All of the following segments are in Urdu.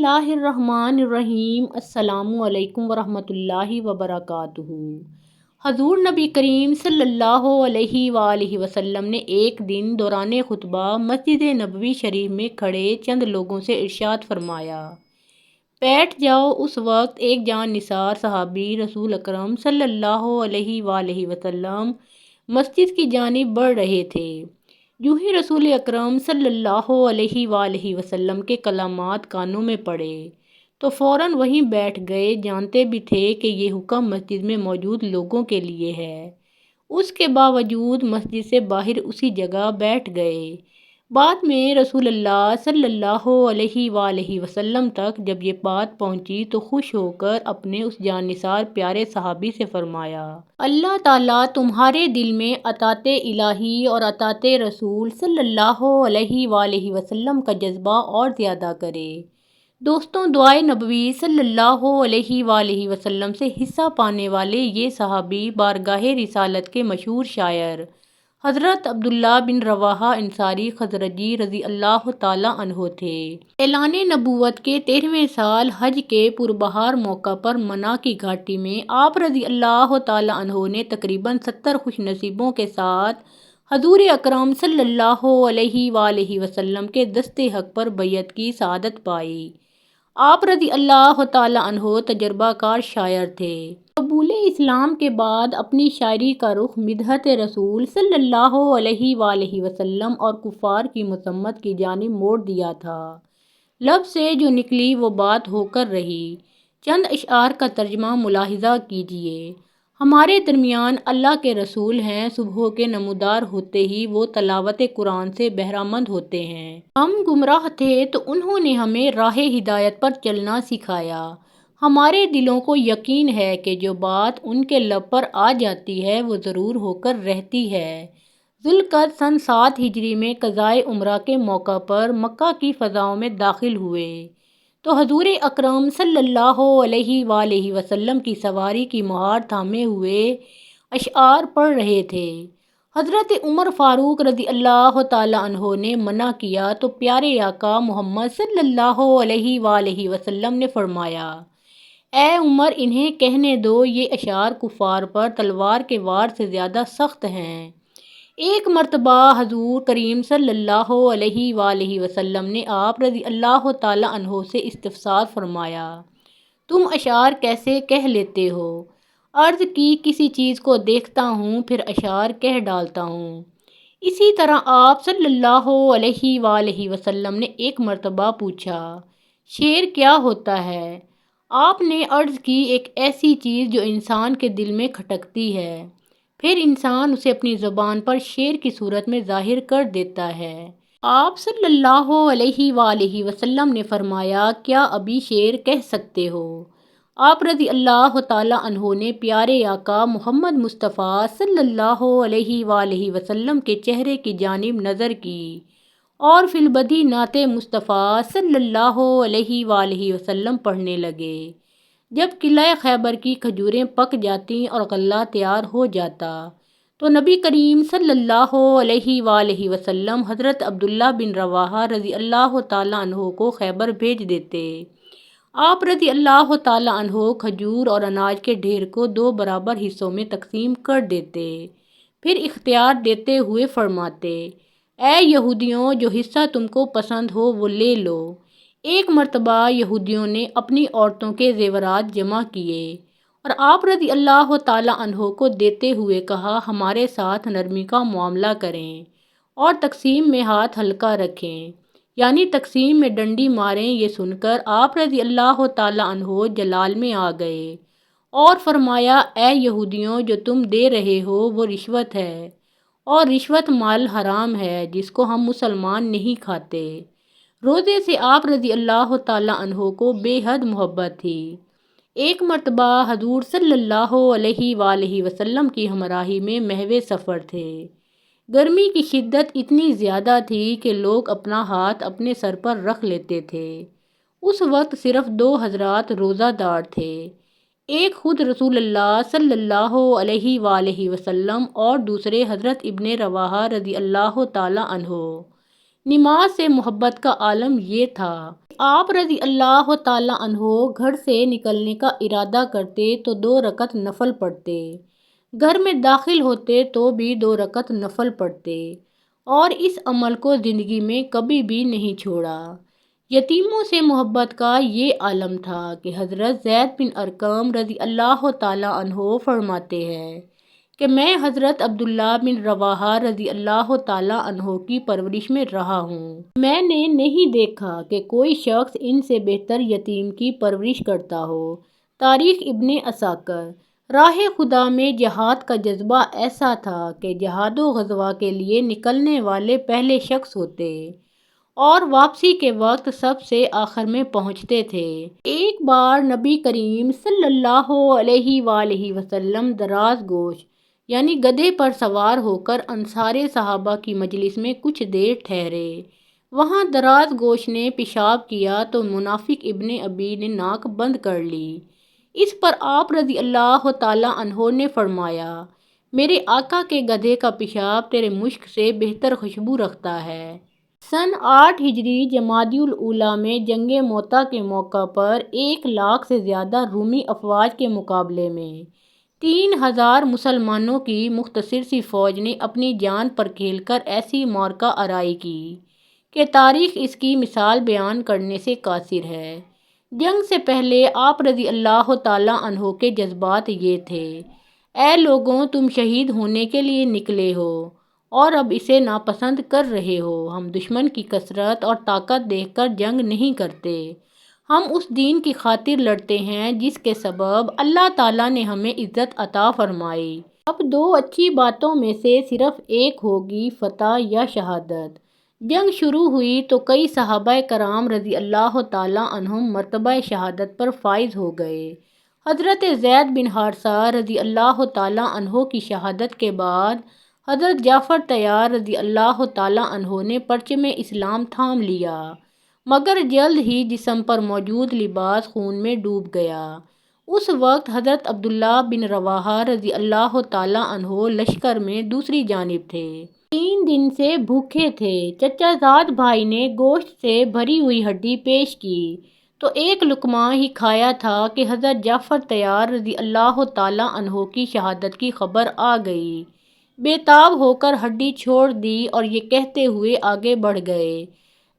اللہ الرحمن الرحیم۔ السلام علیکم ورحمۃ اللہ وبرکاتہ۔ حضور نبی کریم صلی اللہ علیہ وآلہ وسلم نے ایک دن دوران خطبہ مسجد نبوی شریف میں کھڑے چند لوگوں سے ارشاد فرمایا، بیٹھ جاؤ۔ اس وقت ایک جان نثار صحابی رسول اکرم صلی اللہ علیہ وآلہ وسلم مسجد کی جانب بڑھ رہے تھے۔ یوں ہی رسول اکرم صلی اللہ علیہ وآلہ وسلم کے کلمات کانوں میں پڑے تو فوراً وہیں بیٹھ گئے۔ جانتے بھی تھے کہ یہ حکم مسجد میں موجود لوگوں کے لیے ہے، اس کے باوجود مسجد سے باہر اسی جگہ بیٹھ گئے۔ بعد میں رسول اللہ صلی اللہ علیہ وآلہ وسلم تک جب یہ بات پہنچی تو خوش ہو کر اپنے اس جان نثار پیارے صحابی سے فرمایا، اللہ تعالیٰ تمہارے دل میں اطاعت الہی اور اطاعت رسول صلی اللہ علیہ وآلہ وسلم کا جذبہ اور زیادہ کرے۔ دوستوں، دعائے نبوی صلی اللہ علیہ وآلہ وسلم سے حصہ پانے والے یہ صحابی بارگاہ رسالت کے مشہور شاعر حضرت عبداللہ بن رواحہ انصاری خزرجی رضی اللہ تعالیٰ عنہ تھے۔ اعلان نبوت کے 13ویں سال حج کے پربہار موقع پر منا کی گھاٹی میں آپ رضی اللہ تعالیٰ عنہ نے تقریباً 70 خوش نصیبوں کے ساتھ حضور اکرم صلی اللہ علیہ وآلہ وسلم کے دست حق پر بیعت کی سعادت پائی۔ آپ رضی اللہ تعالیٰ عنہ تجربہ کار شاعر تھے۔ قبول اسلام کے بعد اپنی شاعری کا رخ مدحت رسول صلی اللہ علیہ وآلہ وسلم اور کفار کی مذمت کی جانب موڑ دیا تھا۔ لب سے جو نکلی وہ بات ہو کر رہی۔ چند اشعار کا ترجمہ ملاحظہ کیجیے۔ ہمارے درمیان اللہ کے رسول ہیں، صبح کے نمودار ہوتے ہی وہ تلاوت قرآن سے بہرہ مند ہوتے ہیں۔ ہم گمراہ تھے تو انہوں نے ہمیں راہ ہدایت پر چلنا سکھایا۔ ہمارے دلوں کو یقین ہے کہ جو بات ان کے لب پر آ جاتی ہے وہ ضرور ہو کر رہتی ہے۔ ذوالقعدہ سن 7 ہجری میں قضائے عمرہ کے موقع پر مکہ کی فضاؤں میں داخل ہوئے تو حضور اکرم صلی اللہ علیہ وآلہ وسلم کی سواری کی مہار تھامے ہوئے اشعار پڑھ رہے تھے۔ حضرت عمر فاروق رضی اللہ تعالیٰ عنہ نے منع کیا تو پیارے آقا محمد صلی اللہ علیہ وآلہ وسلم نے فرمایا، اے عمر، انہیں کہنے دو، یہ اشعار کفار پر تلوار کے وار سے زیادہ سخت ہیں۔ ایک مرتبہ حضور کریم صلی اللہ علیہ وآلہ وسلم نے آپ رضی اللہ تعالیٰ عنہ سے استفسار فرمایا، تم اشعار کیسے کہہ لیتے ہو؟ عرض کی، کسی چیز کو دیکھتا ہوں پھر اشعار کہہ ڈالتا ہوں۔ اسی طرح آپ صلی اللہ علیہ وآلہ وسلم نے ایک مرتبہ پوچھا، شعر کیا ہوتا ہے؟ آپ نے عرض کی، ایک ایسی چیز جو انسان کے دل میں کھٹکتی ہے، پھر انسان اسے اپنی زبان پر شعر کی صورت میں ظاہر کر دیتا ہے۔ آپ صلی اللہ علیہ وآلہ وسلم نے فرمایا، کیا ابھی شعر کہہ سکتے ہو؟ آپ رضی اللہ تعالیٰ عنہ نے پیارے آقا محمد مصطفیٰ صلی اللہ علیہ وآلہ وسلم کے چہرے کی جانب نظر کی اور فی البدیہہ نعت مصطفیٰ صلی اللہ علیہ وآلہ وسلم پڑھنے لگے۔ جب قلعہ خیبر کی کھجوریں پک جاتی اور غلہ تیار ہو جاتا تو نبی کریم صلی اللہ علیہ وآلہ وسلم حضرت عبداللہ بن رواحہ رضی اللہ تعالیٰ عنہ کو خیبر بھیج دیتے۔ آپ رضی اللہ تعالیٰ عنہ کھجور اور اناج کے ڈھیر کو 2 برابر حصوں میں تقسیم کر دیتے، پھر اختیار دیتے ہوئے فرماتے، اے یہودیوں، جو حصہ تم کو پسند ہو وہ لے لو۔ ایک مرتبہ یہودیوں نے اپنی عورتوں کے زیورات جمع کیے اور آپ رضی اللہ تعالیٰ عنہ کو دیتے ہوئے کہا، ہمارے ساتھ نرمی کا معاملہ کریں اور تقسیم میں ہاتھ ہلکا رکھیں، یعنی تقسیم میں ڈنڈی ماریں۔ یہ سن کر آپ رضی اللہ تعالیٰ عنہ جلال میں آ گئے اور فرمایا، اے یہودیوں، جو تم دے رہے ہو وہ رشوت ہے اور رشوت مال حرام ہے جس کو ہم مسلمان نہیں کھاتے۔ روزے سے آپ رضی اللہ تعالیٰ عنہ کو بے حد محبت تھی۔ ایک مرتبہ حضور صلی اللہ علیہ وآلہ وسلم کی ہمراہی میں محو سفر تھے۔ گرمی کی شدت اتنی زیادہ تھی کہ لوگ اپنا ہاتھ اپنے سر پر رکھ لیتے تھے۔ اس وقت صرف 2 حضرات روزہ دار تھے، ایک خود رسول اللہ صلی اللہ علیہ وآلہ وسلم اور دوسرے حضرت ابن رواحہ رضی اللہ تعالیٰ عنہ۔ نماز سے محبت کا عالم یہ تھا۔ آپ رضی اللہ تعالیٰ عنہ گھر سے نکلنے کا ارادہ کرتے تو 2 رکعت نفل پڑھتے، گھر میں داخل ہوتے تو بھی 2 رکعت نفل پڑھتے، اور اس عمل کو زندگی میں کبھی بھی نہیں چھوڑا۔ یتیموں سے محبت کا یہ عالم تھا کہ حضرت زید بن ارقم رضی اللہ تعالیٰ عنہ فرماتے ہیں کہ میں حضرت عبداللہ بن رواحہ رضی اللہ تعالیٰ عنہ کی پرورش میں رہا ہوں۔ میں نے نہیں دیکھا کہ کوئی شخص ان سے بہتر یتیم کی پرورش کرتا ہو۔ تاریخ ابن عساکر۔ راہ خدا میں جہاد کا جذبہ ایسا تھا کہ جہاد و غزوہ کے لیے نکلنے والے پہلے شخص ہوتے اور واپسی کے وقت سب سے آخر میں پہنچتے تھے۔ ایک بار نبی کریم صلی اللہ علیہ وآلہ وسلم دراز گوش یعنی گدھے پر سوار ہو کر انصار صحابہ کی مجلس میں کچھ دیر ٹھہرے۔ وہاں دراز گوش نے پیشاب کیا تو منافق ابن ابی نے ناک بند کر لی۔ اس پر آپ رضی اللہ تعالیٰ عنہ نے فرمایا، میرے آقا کے گدھے کا پیشاب تیرے مشک سے بہتر خوشبو رکھتا ہے۔ سن 8 ہجری جمادی الاولیٰ میں جنگ موطا کے موقع پر 1 لاکھ سے زیادہ رومی افواج کے مقابلے میں 3000 مسلمانوں کی مختصر سی فوج نے اپنی جان پر کھیل کر ایسی معرکہ آرائی کی کہ تاریخ اس کی مثال بیان کرنے سے قاصر ہے۔ جنگ سے پہلے آپ رضی اللہ تعالیٰ عنہ کے جذبات یہ تھے، اے لوگوں، تم شہید ہونے کے لیے نکلے ہو اور اب اسے ناپسند کر رہے ہو۔ ہم دشمن کی کثرت اور طاقت دیکھ کر جنگ نہیں کرتے، ہم اس دین کی خاطر لڑتے ہیں جس کے سبب اللہ تعالیٰ نے ہمیں عزت عطا فرمائی۔ اب 2 اچھی باتوں میں سے صرف ایک ہوگی، فتح یا شہادت۔ جنگ شروع ہوئی تو کئی صحابہ کرام رضی اللہ تعالیٰ عنہم مرتبہ شہادت پر فائز ہو گئے۔ حضرت زید بن حارثہ رضی اللہ تعالیٰ عنہ کی شہادت کے بعد حضرت جعفر طیار رضی اللہ تعالیٰ عنہ نے پرچم اسلام تھام لیا، مگر جلد ہی جسم پر موجود لباس خون میں ڈوب گیا۔ اس وقت حضرت عبداللہ بن رواحہ رضی اللہ تعالیٰ عنہ لشکر میں دوسری جانب تھے۔ 3 دن سے بھوکے تھے۔ چچا زاد بھائی نے گوشت سے بھری ہوئی ہڈی پیش کی تو ایک لقمہ ہی کھایا تھا کہ حضرت جعفر طیار رضی اللہ تعالیٰ عنہ کی شہادت کی خبر آ گئی۔ بے تاب ہو کر ہڈی چھوڑ دی اور یہ کہتے ہوئے آگے بڑھ گئے،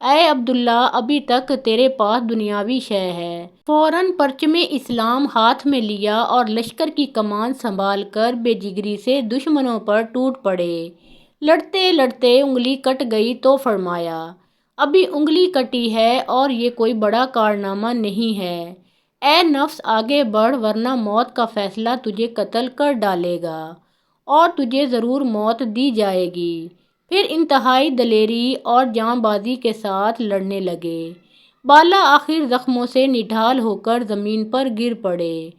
اے عبداللہ، ابھی تک تیرے پاس دنیاوی شے ہے۔ فوراً پرچم اسلام ہاتھ میں لیا اور لشکر کی کمان سنبھال کر بے جگری سے دشمنوں پر ٹوٹ پڑے۔ لڑتے لڑتے انگلی کٹ گئی تو فرمایا، ابھی انگلی کٹی ہے اور یہ کوئی بڑا کارنامہ نہیں ہے۔ اے نفس، آگے بڑھ ورنہ موت کا فیصلہ تجھے قتل کر ڈالے گا اور تجھے ضرور موت دی جائے گی۔ پھر انتہائی دلیری اور جاں بازی کے ساتھ لڑنے لگے۔ بالا آخر زخموں سے نڈھال ہو کر زمین پر گر پڑے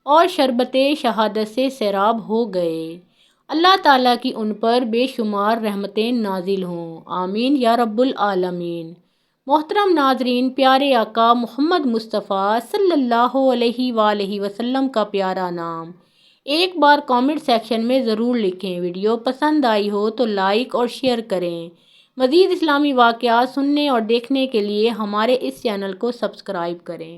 اور شربت شہادت سے سیراب ہو گئے۔ اللہ تعالیٰ کی ان پر بے شمار رحمتیں نازل ہوں، آمین یا رب العالمین۔ محترم ناظرین، پیارے آقا محمد مصطفیٰ صلی اللہ علیہ وآلہ وسلم کا پیارا نام ایک بار کامنٹ سیکشن میں ضرور لکھیں۔ ویڈیو پسند آئی ہو تو لائک اور شیئر کریں۔ مزید اسلامی واقعات سننے اور دیکھنے کے لیے ہمارے اس چینل کو سبسکرائب کریں۔